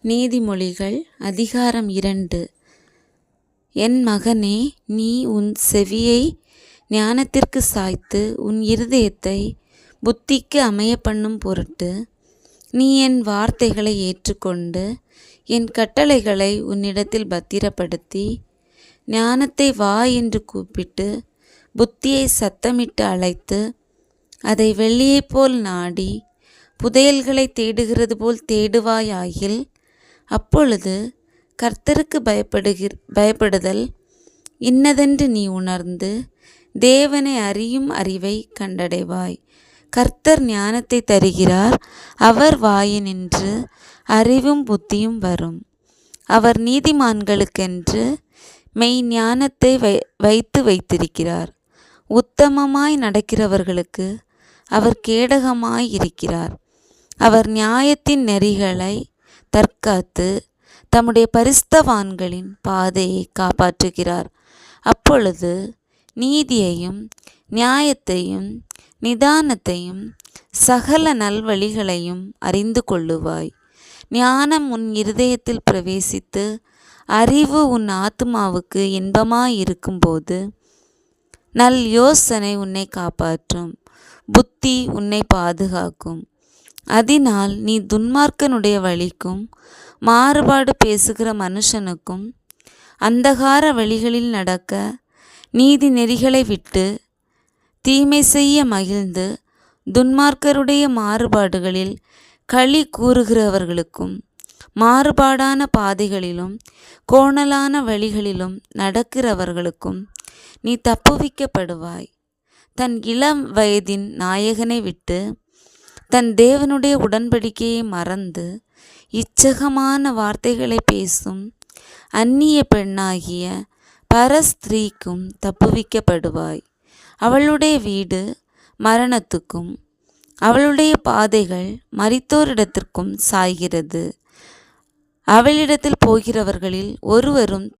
நீதிமொழிகள் அதிகாரம் 2. என் மகனே, நீ உன் செவியை ஞானத்திற்கு சாய்த்து உன் இருதயத்தை புத்திக்கு அமையப்பண்ணும் பொருட்டு நீ என் வார்த்தைகளை ஏற்றுக்கொண்டு என் கட்டளைகளை உன்னிடத்தில் பத்திரப்படுத்தி ஞானத்தை வா என்று கூப்பிட்டு புத்தியை சத்தமிட்டு அழைத்து அதை வெள்ளியைப் போல் நாடி புதையல்களை தேடுகிறது போல் தேடுவாயாகில், அப்பொழுது கர்த்தருக்கு பயப்படுதல் இன்னதென்று நீ உணர்ந்து தேவனை அறியும் அறிவை கண்டடைவாய். கர்த்தர் ஞானத்தை தருகிறார், அவர் வாயினின்று அறிவும் புத்தியும் வரும். அவர் நீதிமான்களுக்கென்று மெய் ஞானத்தை வைத்திருக்கிறார். உத்தமமாய் நடக்கிறவர்களுக்கு அவர் கேடகமாய் இருக்கிறார். அவர் நியாயத்தின் நெறிகளை தற்காத்து தம்முடைய பரிசுத்தவான்களின் பாதையை காப்பாற்றுகிறார். அப்பொழுது நீதியையும் நியாயத்தையும் நிதானத்தையும் சகல நல்வழிகளையும் அறிந்து கொள்ளுவாய். ஞானம் உன் இருதயத்தில் பிரவேசித்து அறிவு உன் ஆத்துமாவுக்கு இன்பமாயிருக்கும்போது நல் யோசனை உன்னை காப்பாற்றும், புத்தி உன்னை பாதுகாக்கும். அதனால் நீ துன்மார்க்கனுடைய வழிக்கும் மாறுபாடு பேசுகிற மனுஷனுக்கும் அந்தகார வழிகளில் நடக்க நீதி நெறிகளை விட்டு தீமை செய்ய மகிழ்ந்து துன்மார்க்கருடைய மாறுபாடுகளில் களி கூறுகிறவர்களுக்கும் மாறுபாடான பாதைகளிலும் கோணலான வழிகளிலும் நடக்கிறவர்களுக்கும் நீ தப்புவிக்கப்படுவாய். தன் இளம் வயதின் நாயகனை விட்டு தன் தேவனுடைய உடன்படிக்கையை மறந்து இச்சகமான வார்த்தைகளை பேசும் அந்நிய பெண்ணாகிய பரஸ்திரீக்கும் தப்புவிக்கப்படுவாய். அவளுடைய வீடு மரணத்துக்கும் அவளுடைய பாதைகள் மரித்தோரிடத்திற்கும் சாய்கிறது. அவளிடத்தில் போகிறவர்களில் ஒருவரும்